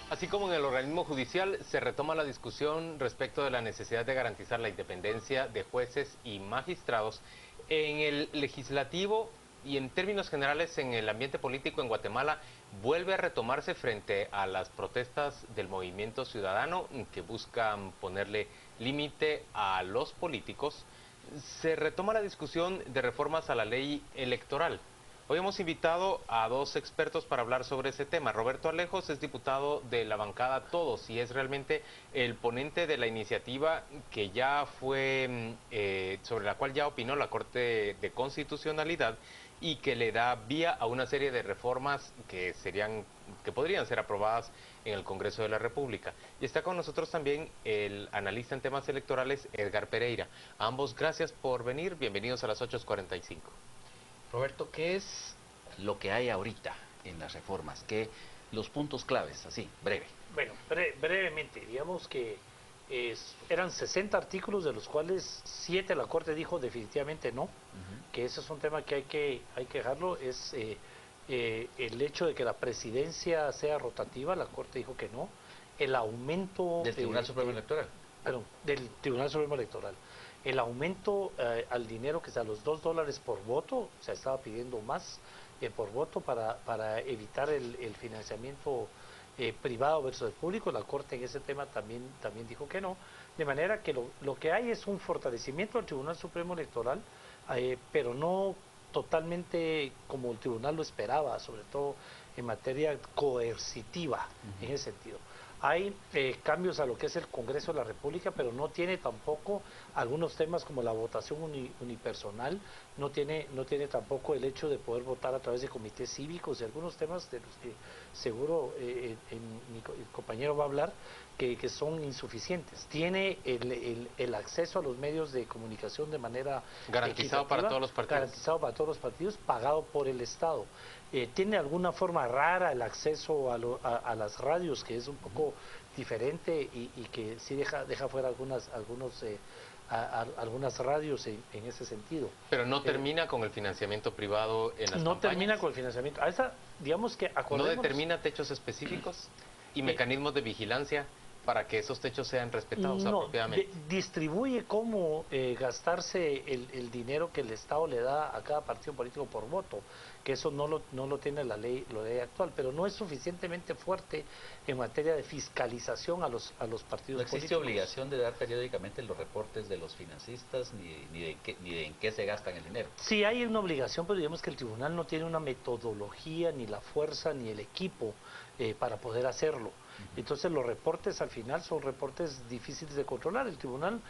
Así como en el organismo judicial, se retoma la discusión respecto de la necesidad de garantizar la independencia de jueces y magistrados. En el legislativo y en términos generales en el ambiente político en Guatemala, vuelve a retomarse frente a las protestas del movimiento ciudadano que buscan ponerle límite a los políticos. Se retoma la discusión de reformas a la ley electoral. Hoy hemos invitado a 2 expertos para hablar sobre ese tema. Roberto Alejos es diputado de la bancada Todos y es realmente el ponente de la iniciativa que ya fue, sobre la cual ya opinó la Corte de Constitucionalidad y que le da vía a una serie de reformas que podrían ser aprobadas en el Congreso de la República. Y está con nosotros también el analista en temas electorales, Edgar Pereira. A ambos, gracias por venir. Bienvenidos a las 8:45. Roberto, ¿qué es lo que hay ahorita en las reformas? ¿Qué los puntos claves? Así, breve. Bueno, brevemente, digamos que eran 60 artículos, de los cuales 7 la Corte dijo definitivamente no, que ese es un tema que hay que dejarlo. Es el hecho de que la presidencia sea rotativa, la Corte dijo que no. El aumento del Tribunal Supremo Electoral. Perdón, del Tribunal Supremo Electoral. el aumento al dinero que es a los $2 por voto, se estaba pidiendo más por voto para evitar el financiamiento privado versus el público. La Corte en ese tema también dijo que no, de manera que lo que hay es un fortalecimiento del Tribunal Supremo Electoral, pero no totalmente como el tribunal lo esperaba, sobre todo en materia coercitiva, en ese sentido. Hay cambios a lo que es el Congreso de la República, pero no tiene tampoco algunos temas como la votación unipersonal, no tiene tampoco el hecho de poder votar a través de comités cívicos y algunos temas de los que seguro mi compañero va a hablar que son insuficientes. Tiene el acceso a los medios de comunicación de manera garantizado para todos los partidos. Garantizado para todos los partidos, pagado por el Estado. Tiene alguna forma rara el acceso a las radios, que es un poco diferente y que sí deja fuera algunas radios en ese sentido. Pero no termina con el financiamiento privado en las campañas. No termina con el financiamiento. Digamos que ¿no determina techos específicos y mecanismos de vigilancia para que esos techos sean respetados apropiadamente? Distribuye cómo gastarse el dinero que el Estado le da a cada partido político por voto, que eso no lo tiene la ley actual, pero no es suficientemente fuerte en materia de fiscalización a los partidos políticos. ¿No existe obligación de dar periódicamente los reportes de los financistas ni de en qué se gastan el dinero? Sí, hay una obligación, pero digamos que el tribunal no tiene una metodología, ni la fuerza, ni el equipo para poder hacerlo. Entonces los reportes al final son reportes difíciles de controlar. El tribunal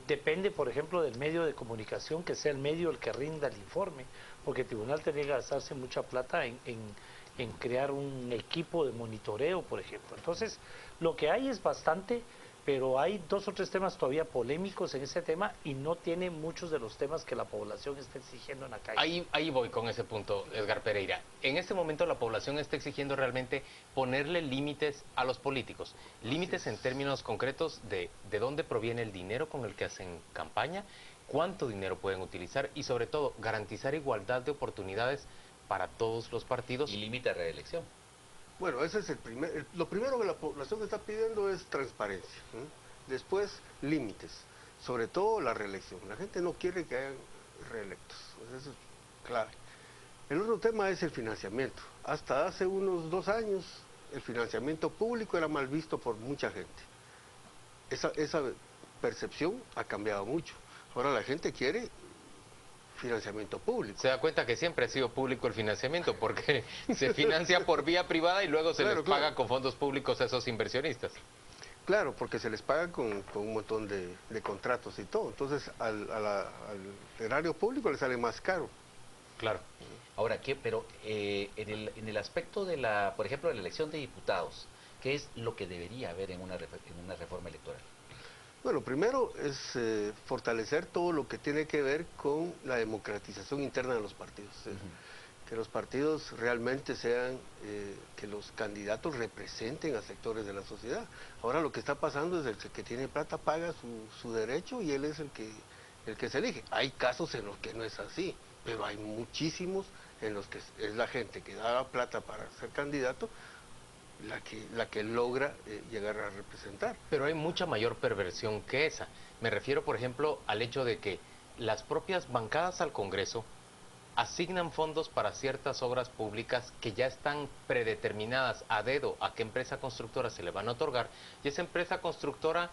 depende, por ejemplo, del medio de comunicación, que sea el medio el que rinda el informe, porque el tribunal tendría que gastarse mucha plata en crear un equipo de monitoreo, por ejemplo. Entonces, lo que hay es bastante, pero hay 2 o 3 temas todavía polémicos en ese tema y no tiene muchos de los temas que la población está exigiendo en la calle. Ahí voy con ese punto, Edgar Pereira. En este momento la población está exigiendo realmente ponerle límites a los políticos. Límites en términos concretos de dónde proviene el dinero con el que hacen campaña, cuánto dinero pueden utilizar y sobre todo garantizar igualdad de oportunidades para todos los partidos. Y límite de reelección. Bueno, ese es lo primero que la población está pidiendo es transparencia, después límites, sobre todo la reelección. La gente no quiere que hayan reelectos, eso es clave. El otro tema es el financiamiento. Hasta hace unos 2 años el financiamiento público era mal visto por mucha gente. Esa percepción ha cambiado mucho. Ahora la gente quiere financiamiento público. Se da cuenta que siempre ha sido público el financiamiento porque se financia por vía privada y luego se les paga con fondos públicos a esos inversionistas. Claro, porque se les paga con un montón de contratos y todo. Entonces al erario público le sale más caro. Claro. Ahora, pero en el aspecto de por ejemplo, de la elección de diputados, ¿qué es lo que debería haber en una reforma electoral? Bueno, primero es fortalecer todo lo que tiene que ver con la democratización interna de los partidos. Que los partidos realmente sean, que los candidatos representen a sectores de la sociedad. Ahora lo que está pasando es el que tiene plata paga su derecho y él es el que se elige. Hay casos en los que no es así, pero hay muchísimos en los que es la gente que da la plata para ser candidato la que logra llegar a representar. Pero hay mucha mayor perversión que esa. Me refiero, por ejemplo, al hecho de que las propias bancadas al Congreso asignan fondos para ciertas obras públicas que ya están predeterminadas a dedo a qué empresa constructora se le van a otorgar, y esa empresa constructora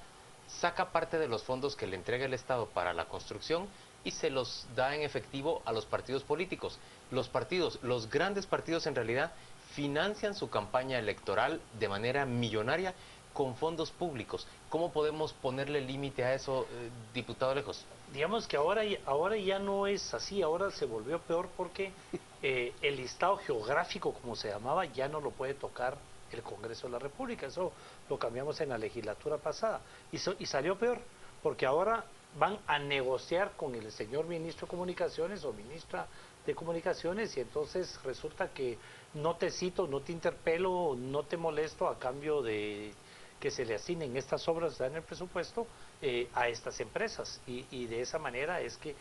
saca parte de los fondos que le entrega el Estado para la construcción y se los da en efectivo a los partidos políticos. Los grandes partidos en realidad financian su campaña electoral de manera millonaria con fondos públicos. ¿Cómo podemos ponerle límite a eso, diputado Lejos? Digamos que ahora ya no es así, ahora se volvió peor porque el listado geográfico, como se llamaba, ya no lo puede tocar el Congreso de la República. Eso lo cambiamos en la legislatura pasada y salió peor, porque ahora van a negociar con el señor ministro de Comunicaciones o ministra de Comunicaciones y entonces resulta que no te cito, no te interpelo, no te molesto a cambio de que se le asignen estas obras en el presupuesto a estas empresas y de esa manera es que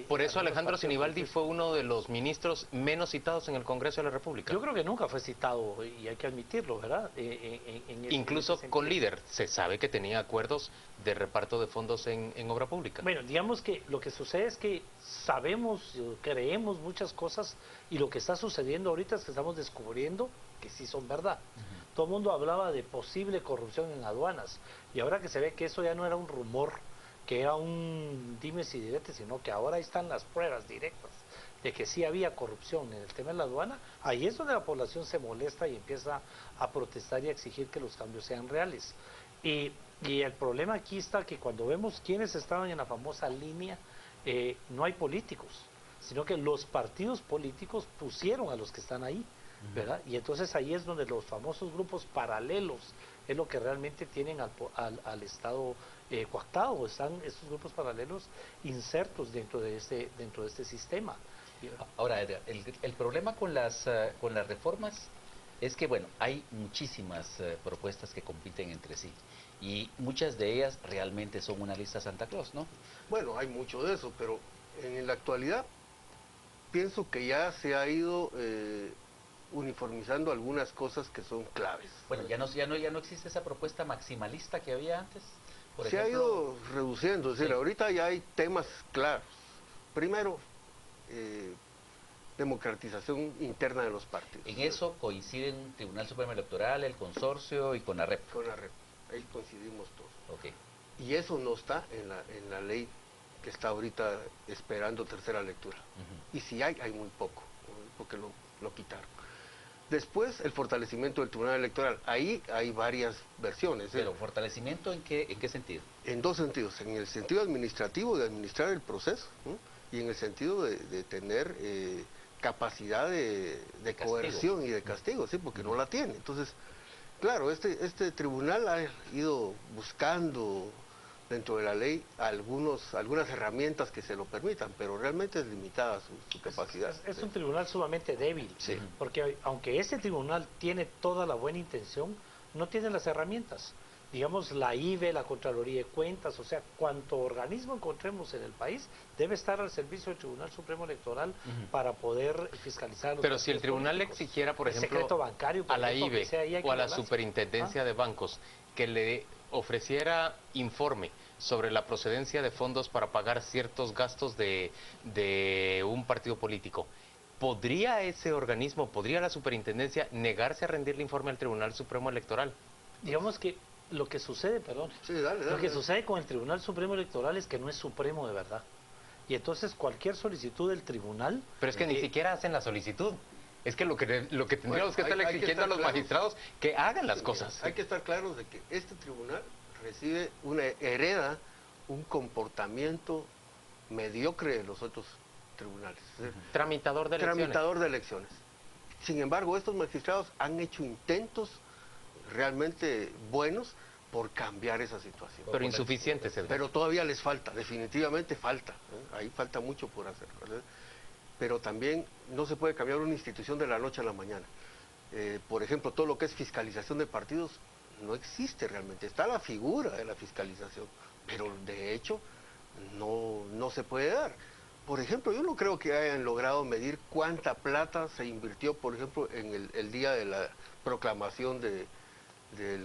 Por eso Alejandro Sinibaldi fue uno de los ministros menos citados en el Congreso de la República. Yo creo que nunca fue citado, y hay que admitirlo, ¿verdad? Incluso con líder, se sabe que tenía acuerdos de reparto de fondos en obra pública. Bueno, digamos que lo que sucede es que sabemos, creemos muchas cosas, y lo que está sucediendo ahorita es que estamos descubriendo que sí son verdad. Todo el mundo hablaba de posible corrupción en aduanas, y ahora que se ve que eso ya no era un rumor, que era un dimes y diretes, sino que ahora ahí están las pruebas directas de que sí había corrupción en el tema de la aduana, ahí es donde la población se molesta y empieza a protestar y a exigir que los cambios sean reales. Y el problema aquí está que cuando vemos quiénes estaban en la famosa línea, no hay políticos, sino que los partidos políticos pusieron a los que están ahí, ¿verdad? Y entonces ahí es donde los famosos grupos paralelos es lo que realmente tienen al Estado coactado. Están estos grupos paralelos insertos dentro de este sistema. Ahora, el problema con las reformas es que, bueno, hay muchísimas propuestas que compiten entre sí, y muchas de ellas realmente son una lista Santa Claus, ¿no? Bueno, hay mucho de eso, pero en la actualidad pienso que ya se ha ido uniformizando algunas cosas que son claves. Bueno, ya no existe esa propuesta maximalista que había antes. Por se ejemplo, ha ido reduciendo, es decir, ahorita ya hay temas claros. Primero, democratización interna de los partidos. En eso coinciden Tribunal Supremo Electoral, el consorcio y CONAREP. CONAREP, ahí coincidimos todos. Okay. Y eso no está en la ley que está ahorita esperando tercera lectura. Y si hay muy poco, porque lo quitaron. Después, el fortalecimiento del Tribunal Electoral. Ahí hay varias versiones. Pero, ¿fortalecimiento en qué sentido? En dos sentidos. En el sentido administrativo, de administrar el proceso, y en el sentido de tener capacidad de coerción y de castigo, ¿sí? Porque no la tiene. Entonces, claro, este tribunal ha ido buscando dentro de la ley algunas herramientas que se lo permitan, pero realmente es limitada su capacidad. Es un tribunal sumamente débil, sí. Porque aunque ese tribunal tiene toda la buena intención, no tiene las herramientas. Digamos, la IVE, la Contraloría de Cuentas, o sea, cuanto organismo encontremos en el país, debe estar al servicio del Tribunal Supremo Electoral para poder fiscalizar los. Pero si el tribunal le exigiera, por ejemplo, secreto bancario, a la IVE o a la Superintendencia de Bancos, que le ofreciera informe sobre la procedencia de fondos para pagar ciertos gastos de un partido político, ¿podría ese organismo, podría la superintendencia negarse a rendirle informe al Tribunal Supremo Electoral? Digamos que lo que sucede, lo que sucede con el Tribunal Supremo Electoral es que no es supremo de verdad. Y entonces cualquier solicitud del tribunal... Pero es que ni siquiera hacen la solicitud. Es que lo que tendríamos que estar exigiendo a los magistrados, que hagan las cosas. Hay que estar claros de que este tribunal hereda un comportamiento mediocre de los otros tribunales. Tramitador de elecciones. Tramitador de elecciones. Sin embargo, estos magistrados han hecho intentos realmente buenos por cambiar esa situación. Pero insuficientes. Pero todavía les falta, definitivamente falta. Ahí falta mucho por hacer. Pero también no se puede cambiar una institución de la noche a la mañana. Por ejemplo, todo lo que es fiscalización de partidos no existe realmente. Está la figura de la fiscalización, pero de hecho no se puede dar. Por ejemplo, yo no creo que hayan logrado medir cuánta plata se invirtió, por ejemplo, en el día de la proclamación del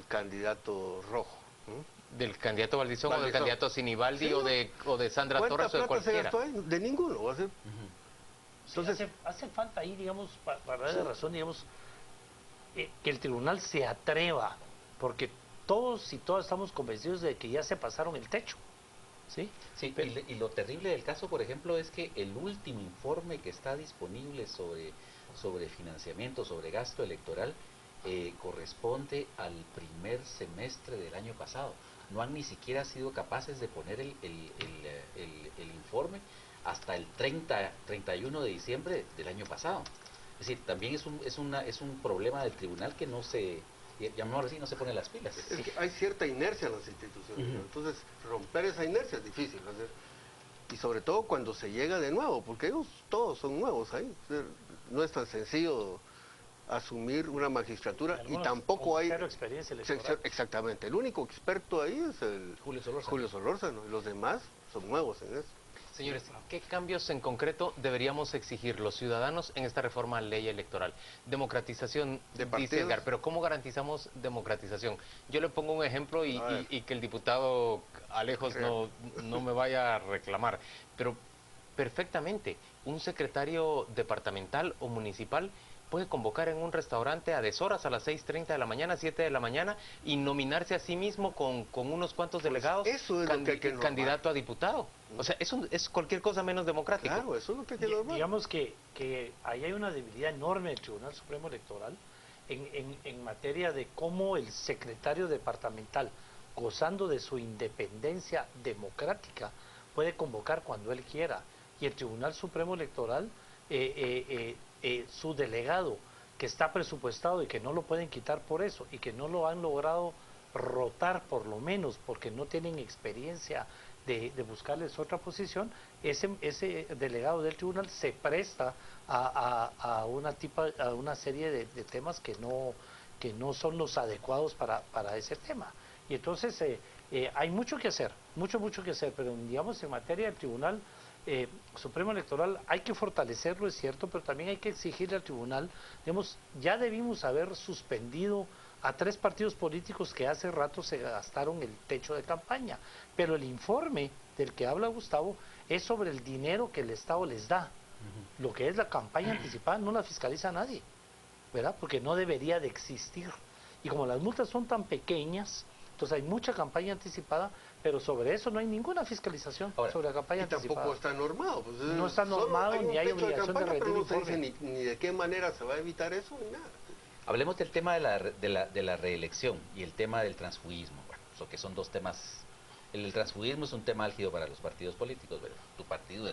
candidato rojo. ¿Del candidato Valdizón o del candidato Sinibaldi, sí, o de Sandra Torres o de cualquiera? Se gastó ahí? De ninguno. Va a ser. Entonces, sí, hace falta ahí, digamos, para darle razón, digamos, que el tribunal se atreva, porque todos y todas estamos convencidos de que ya se pasaron el techo. ¿Sí? Sí, y lo terrible del caso, por ejemplo, es que el último informe que está disponible sobre financiamiento, sobre gasto electoral, corresponde al primer semestre del año pasado. No han ni siquiera sido capaces de poner el informe hasta el 31 de diciembre del año pasado. Es decir, también es un problema del tribunal que no se pone las pilas. Es que hay cierta inercia en las instituciones, entonces romper esa inercia es difícil, y sobre todo cuando se llega de nuevo, porque ellos todos son nuevos ahí. No es tan sencillo asumir una magistratura y tampoco hay experiencia electoral. Exactamente, el único experto ahí es el Julio Solórzano, y los demás son nuevos en eso. Señores, ¿qué cambios en concreto deberíamos exigir los ciudadanos en esta reforma a ley electoral? Democratización, dice Edgar, pero ¿cómo garantizamos democratización? Yo le pongo un ejemplo y que el diputado Alejos no me vaya a reclamar, pero perfectamente, un secretario departamental o municipal puede convocar en un restaurante a deshoras a las 6:30 de la mañana, 7 de la mañana y nominarse a sí mismo con unos cuantos delegados eso es candidato a diputado. O sea, eso es cualquier cosa menos democrático. Claro, eso es lo que hay que normal. Digamos que ahí hay una debilidad enorme del Tribunal Supremo Electoral en materia de cómo el secretario departamental, gozando de su independencia democrática, puede convocar cuando él quiera. Y el Tribunal Supremo Electoral, su delegado, que está presupuestado y que no lo pueden quitar por eso, y que no lo han logrado rotar por lo menos porque no tienen experiencia de buscarles otra posición, ese delegado del tribunal se presta a una serie de temas que no son los adecuados para ese tema. Y entonces hay mucho que hacer, mucho que hacer, pero digamos en materia del Tribunal Supremo Electoral hay que fortalecerlo, es cierto, pero también hay que exigirle al tribunal, digamos, ya debimos haber suspendido a 3 partidos políticos que hace rato se gastaron el techo de campaña, pero el informe del que habla Gustavo es sobre el dinero que el Estado les da. Lo que es la campaña anticipada no la fiscaliza nadie, ¿verdad? Porque no debería de existir. Y como las multas son tan pequeñas, entonces hay mucha campaña anticipada, pero sobre eso no hay ninguna fiscalización. Ahora, sobre la campaña anticipada. Tampoco está normado. Pues, no está normado, ni hay obligación de rendir pero no informe. se dice ni de qué manera se va a evitar eso, ni nada. Hablemos del tema de la reelección y el tema del transfugismo, bueno, que son dos temas. El transfugismo es un tema álgido para los partidos políticos, pero tu partido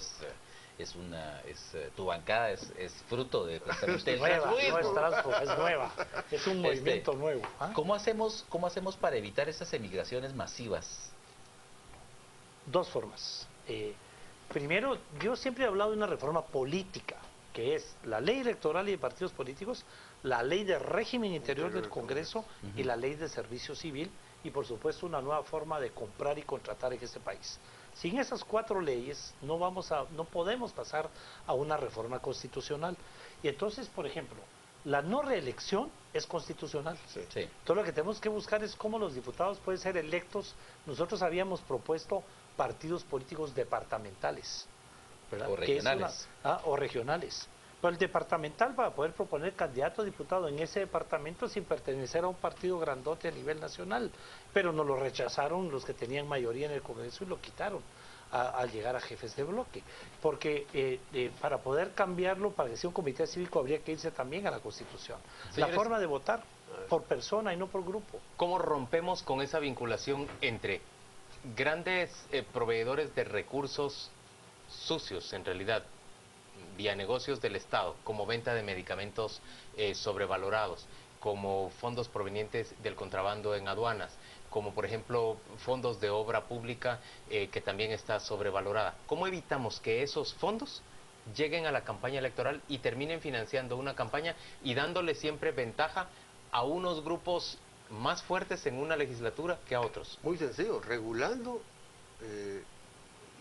tu bancada es fruto de precisamente el transfugismo. No es nueva, es un movimiento nuevo. ¿Cómo hacemos para evitar esas emigraciones masivas? 2 formas. Primero, yo siempre he hablado de una reforma política, que es la ley electoral y de partidos políticos, la ley de régimen interior del Congreso y la ley de servicio civil, y por supuesto una nueva forma de comprar y contratar en este país. Sin esas 4 leyes no podemos pasar a una reforma constitucional. Y entonces, por ejemplo, la no reelección es constitucional. Sí. Todo lo que tenemos que buscar es cómo los diputados pueden ser electos. Nosotros habíamos propuesto partidos políticos departamentales, ¿verdad? O regionales. O regionales. Pero el departamental, para poder proponer candidato a diputado en ese departamento sin pertenecer a un partido grandote a nivel nacional, pero nos lo rechazaron los que tenían mayoría en el Congreso y lo quitaron al llegar a jefes de bloque, porque para poder cambiarlo, para que sea un comité cívico, habría que irse también a la Constitución. Señores, la forma de votar, por persona y no por grupo. ¿Cómo rompemos con esa vinculación entre grandes proveedores de recursos sucios, en realidad, vía negocios del Estado, como venta de medicamentos sobrevalorados, como fondos provenientes del contrabando en aduanas, como por ejemplo fondos de obra pública que también está sobrevalorada? ¿Cómo evitamos que esos fondos lleguen a la campaña electoral y terminen financiando una campaña y dándole siempre ventaja a unos grupos más fuertes en una legislatura que a otros? Muy sencillo, regulando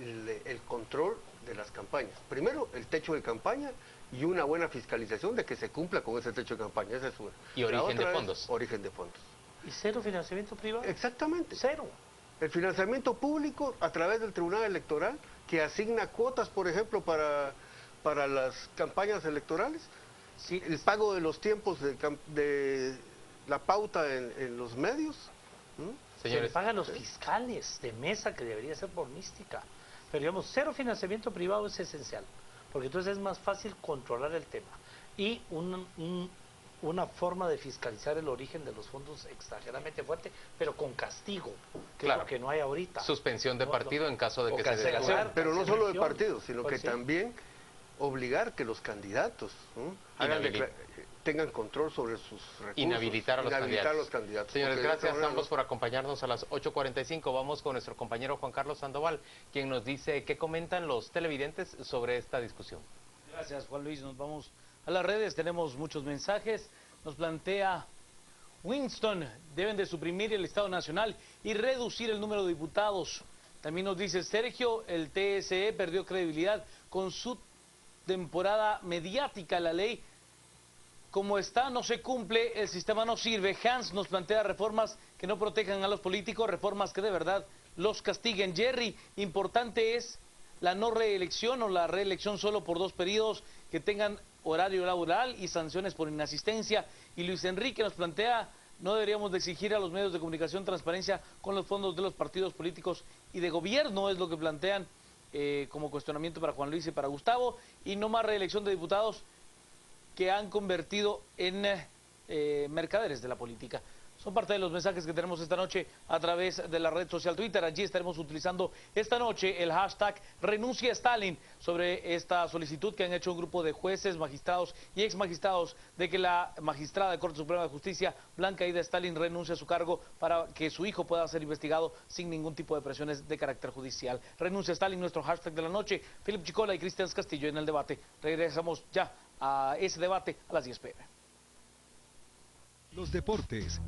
el control de las campañas. Primero, el techo de campaña y una buena fiscalización de que se cumpla con ese techo de campaña. Esa es una. Y origen de fondos. Origen de fondos. ¿Y cero financiamiento privado? Exactamente. Cero. El financiamiento público a través del Tribunal Electoral, que asigna cuotas, por ejemplo, para las campañas electorales. Sí. El pago de los tiempos de la pauta en los medios. Se le pagan los fiscales de mesa, que debería ser por mística. Pero digamos, cero financiamiento privado es esencial, porque entonces es más fácil controlar el tema. Y una forma de fiscalizar el origen de los fondos exageradamente fuerte, pero con castigo, que es lo que no hay ahorita. Suspensión de partido en caso de que se dé. Pero no solo de partido, sino que también obligar que los candidatos tengan control sobre sus recursos. Inhabilitar a los candidatos. Señores, gracias a ambos por acompañarnos a las 8:45. Vamos con nuestro compañero Juan Carlos Sandoval, quien nos dice qué comentan los televidentes sobre esta discusión. Gracias, Juan Luis. Nos vamos a las redes, tenemos muchos mensajes. Nos plantea Winston: deben de suprimir el Estado Nacional y reducir el número de diputados. También nos dice Sergio, el TSE perdió credibilidad con su temporada mediática. La ley como está no se cumple, el sistema no sirve. Hans nos plantea reformas que no protejan a los políticos, reformas que de verdad los castiguen. Jerry, importante es la no reelección o la reelección solo por 2 periodos, que tengan horario laboral y sanciones por inasistencia. Y Luis Enrique nos plantea, no deberíamos de exigir a los medios de comunicación transparencia con los fondos de los partidos políticos y de gobierno, es lo que plantean como cuestionamiento para Juan Luis y para Gustavo, y no más reelección de diputados que han convertido en mercaderes de la política. Son parte de los mensajes que tenemos esta noche a través de la red social Twitter. Allí estaremos utilizando esta noche el hashtag Renuncia Stalin sobre esta solicitud que han hecho un grupo de jueces, magistrados y exmagistrados de que la magistrada de Corte Suprema de Justicia, Blanca Ida Stalin, renuncie a su cargo para que su hijo pueda ser investigado sin ningún tipo de presiones de carácter judicial. Renuncia Stalin, nuestro hashtag de la noche. Philip Chicola y Cristian Castillo en el debate. Regresamos ya a ese debate a las 10 p.m. Los deportes